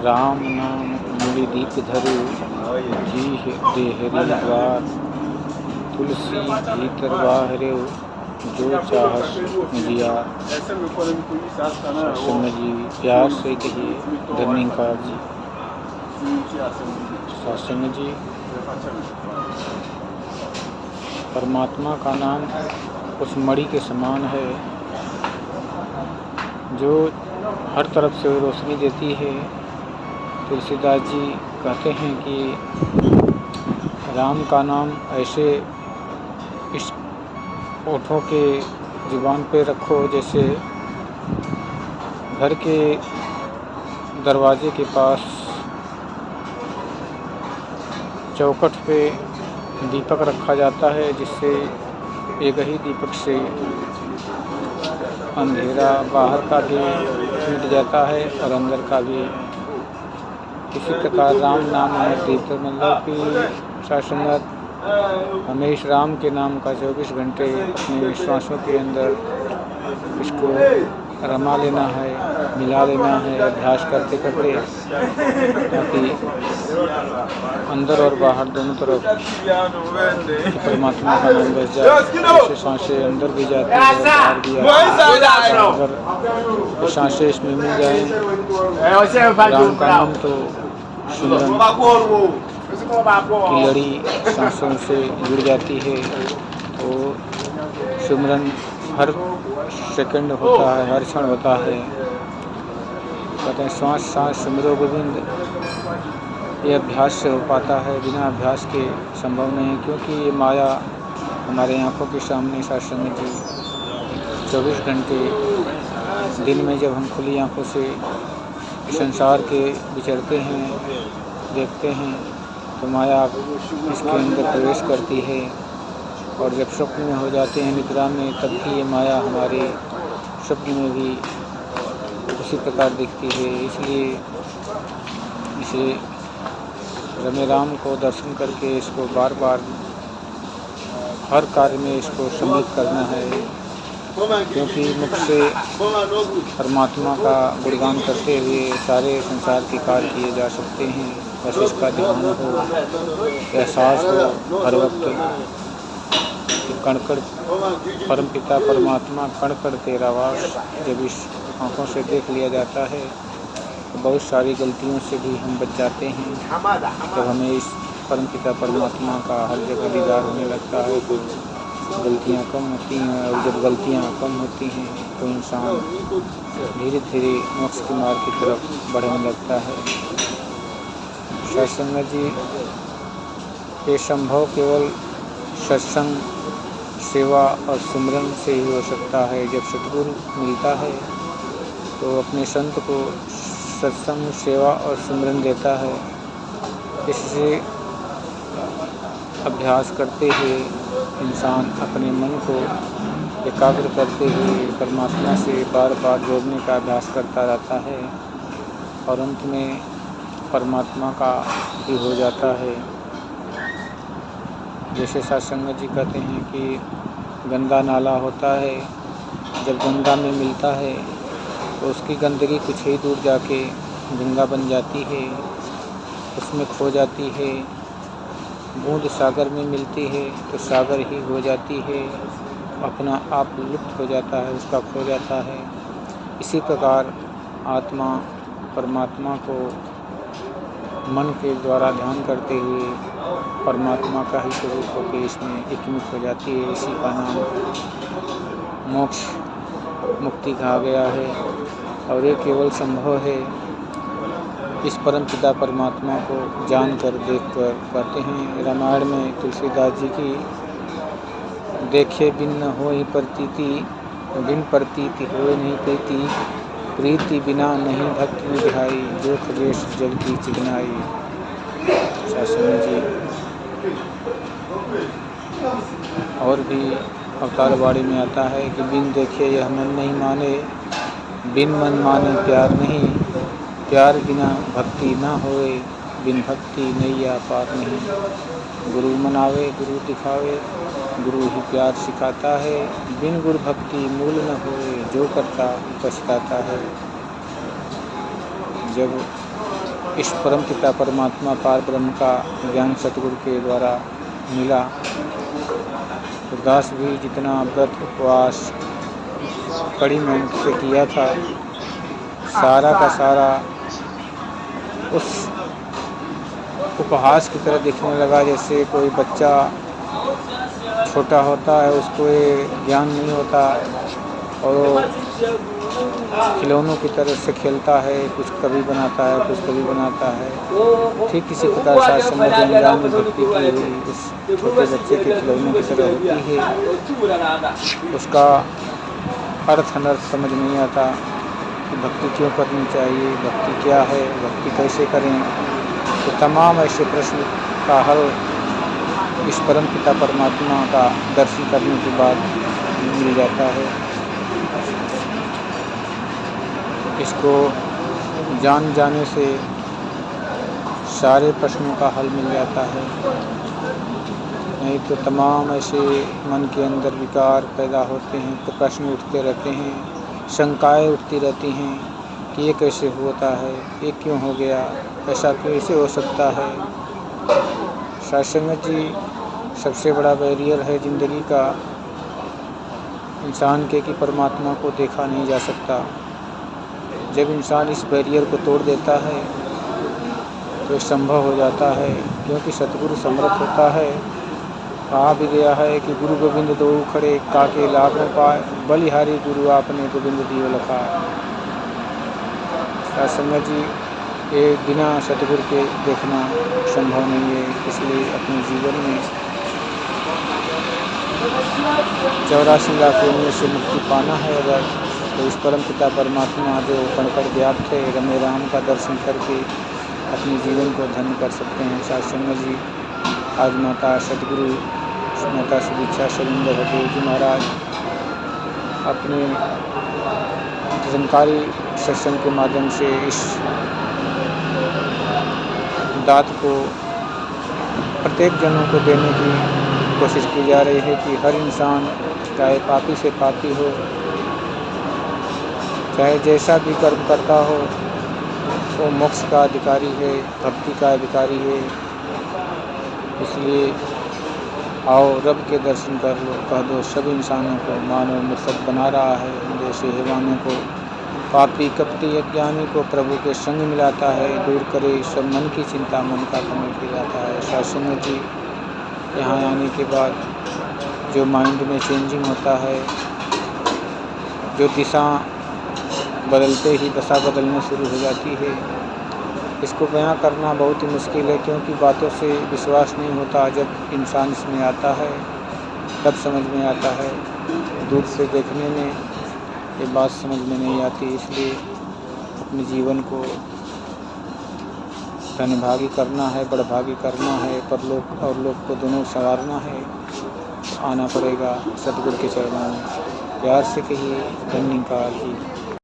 राम नाम मुनि दीप धरु जी देहरी द्वार तुलसी भीतर बाहरे जो चाहस मुझियार। सत्संग जी प्यार से कहिए धन्यकार जी। सत्संग जी परमात्मा का नाम उस मणि के समान है जो हर तरफ से रोशनी देती है। तुलसीदास जी कहते हैं कि राम का नाम ऐसे इस ओठों के जुबान पे रखो जैसे घर के दरवाजे के पास चौखट पे दीपक रखा जाता है, जिससे एक ही दीपक से अंधेरा बाहर का भी मिट जाता है और अंदर का भी। इसी प्रकार राम नाम है दीप, मतलब कि सासंगत हमें इस राम के नाम का 24 घंटे अपने श्वासों के अंदर इसको रमा लेना है, मिला लेना है अभ्यास करते करते, ताकि अंदर और बाहर दोनों तरफ परमात्मा का नाम बस जाए। जैसे सांसें अंदर भी जाती है बाहर भी आती है, अगर सांसें इसमें मिल जाएं राम का नाम तो सिमरन की लड़ी सांसों से जुड़ जाती है। तो सिमरन हर सेकंड होता है, हर क्षण होता है। कहते हैं श्वास सांस सिमरो गोविंद, ये अभ्यास से हो पाता है, बिना अभ्यास के संभव नहीं। क्योंकि ये माया हमारे आंखों के सामने सत्संग जी 24 घंटे दिन में जब हम खुली आंखों से संसार के विचरते हैं, देखते हैं, तो माया इसके अंदर प्रवेश करती है। और जब स्वप्न में हो जाते हैं निद्रा में, तब भी ये माया हमारे स्वप्न में भी उसी प्रकार दिखती है। इसलिए इसे रमे राम को दर्शन करके इसको बार बार हर कार्य में इसको सम्मिलित करना है, क्योंकि मुख से परमात्मा का गुणगान करते हुए सारे संसार के कार्य किए जा सकते हैं। बस इसका ध्यान हो, एहसास हो हर वक्त कि कण-कण परमपिता परमात्मा कण-कण तेरा वास। जब इस आँखों से देख लिया जाता है तो बहुत सारी गलतियों से भी हम बच जाते हैं। जब हमें इस परमपिता परमात्मा का हर जगह दीदार होने लगता है तो गलतियाँ कम होती हैं, और जब गलतियाँ कम होती हैं तो इंसान धीरे धीरे मोक्ष के मार्ग की तरफ बढ़ने लगता है। सत्संग जी ये संभव केवल सत्संग सेवा और सिमरन से ही हो सकता है। जब सद्गुरु मिलता है तो अपने संत को सत्संग सेवा और सिमरन देता है। इससे अभ्यास करते हुए इंसान अपने मन को एकाग्र करते हुए परमात्मा से बार बार जोड़ने का अभ्यास करता रहता है और अंत में परमात्मा का भी हो जाता है। जैसे सत्संग जी कहते हैं कि गंदा नाला होता है, जब गंगा में मिलता है तो उसकी गंदगी कुछ ही दूर जाके गंगा बन जाती है, उसमें खो जाती है। बूंद सागर में मिलती है तो सागर ही हो जाती है, अपना आप लुप्त हो जाता है, उसका खो जाता है। इसी प्रकार आत्मा परमात्मा को मन के द्वारा ध्यान करते हुए परमात्मा का ही स्वरूप होकर इसमें एकमित हो जाती है। इसी का नाम मोक्ष मुक्ति कहा गया है और ये केवल संभव है इस परम पिता परमात्मा को जानकर देखकर। कहते हैं रामायण में तुलसीदास जी की, देखे बिन न होई प्रतीति, बिन प्रतीति होए नहीं प्रीति, प्रीति बिना नहीं भक्ति निभाई, जो खगेश जल की चिकनाई। सत्संग जी और भी अवतार वाणी में आता है कि बिन देखे यह मन नहीं माने, बिन मन माने प्यार नहीं, प्यार बिना भक्ति ना होए, बिन भक्ति नैया पार नहीं। गुरु मनावे गुरु दिखावे, गुरु ही प्यार सिखाता है, बिन गुरु भक्ति मूल न होए, जो करता पछताता है। जब इस परम पिता परमात्मा पार ब्रह्म का ज्ञान सतगुरु के द्वारा मिला। तो दास भी जितना व्रत उपवास कड़ी मेहनत से किया था, सारा का सारा उस उपहास की तरह दिखने लगा। जैसे कोई बच्चा छोटा होता है, उसको ये ज्ञान नहीं होता और वो खिलौनों की तरह से खेलता है, कुछ कभी बनाता है, कुछ कभी बनाता है। ठीक इसी प्रकार शास्त्र में ज्ञान में भक्ति की हुई इस छोटे बच्चे के खिलौनों की तरह होती है। उसका अर्थ अनर्थ समझ नहीं आता कि भक्ति क्यों करनी चाहिए, भक्ति क्या है, भक्ति कैसे करें। तो तमाम ऐसे प्रश्न का हल इस परम पिता परमात्मा का दर्शन करने के बाद मिल जाता है। इसको जान जाने से सारे प्रश्नों का हल मिल जाता है। नहीं तो तमाम ऐसे मन के अंदर विकार पैदा होते हैं, तो प्रश्न उठते रहते हैं, शंकाएं उठती रहती हैं कि ये कैसे होता है, ये क्यों हो गया, ऐसा कैसे हो सकता है। सत्संग जी सबसे बड़ा बैरियर है ज़िंदगी का इंसान के कि परमात्मा को देखा नहीं जा सकता। जब इंसान इस बैरियर को तोड़ देता है तो संभव हो जाता है, क्योंकि सतगुरु समर्थ होता है। कहा भी गया है कि गुरु गोविंद दो खड़े काके लाभों पाए, बलिहारी गुरु आपने गोविंद दियो लखा। सत्संग जी ये बिना सतगुरु के देखना संभव नहीं है। इसलिए अपने जीवन में 84 लाख योनियों से मुक्ति पाना है अगर, तो इस परम पिता परमात्मा जो कणकण व्याप्त है रमे राम का दर्शन करके अपने जीवन को धन्य कर सकते हैं। सत्संग जी आज माता सतगुरु माता सुदीक्षा शैलेंद्र हटेल जी महाराज अपने निरंकारी सत्संग के माध्यम से इस दात को प्रत्येक जनों को देने की कोशिश की जा रही है कि हर इंसान चाहे पापी से पापी हो, चाहे जैसा भी कर्म करता हो, वो मोक्ष का अधिकारी है, भक्ति का अधिकारी है। इसलिए आओ रब के दर्शन कर लो, कह दो सब इंसानों को मानव मृतक बना रहा है। जैसे हैवानों को पापी कपटी अज्ञानी को प्रभु के संग मिलाता है, दूर करे सब मन की चिंता, मन का कमल खिलाता है। सत्संग जी यहाँ आने के बाद जो माइंड में चेंजिंग होता है, जो दिशा बदलते ही दशा बदलना शुरू हो जाती है, इसको बयां करना बहुत ही मुश्किल है, क्योंकि बातों से विश्वास नहीं होता। जब इंसान इसमें आता है तब समझ में आता है, दूर से देखने में ये बात समझ में नहीं आती। इसलिए अपने जीवन को धनभागी करना है, बड़भागी करना है, परलोक और लोक को दोनों संवारना है, तो आना पड़ेगा सतगुरु के चरणों में। प्यार से कहिए धन्यवाद जी।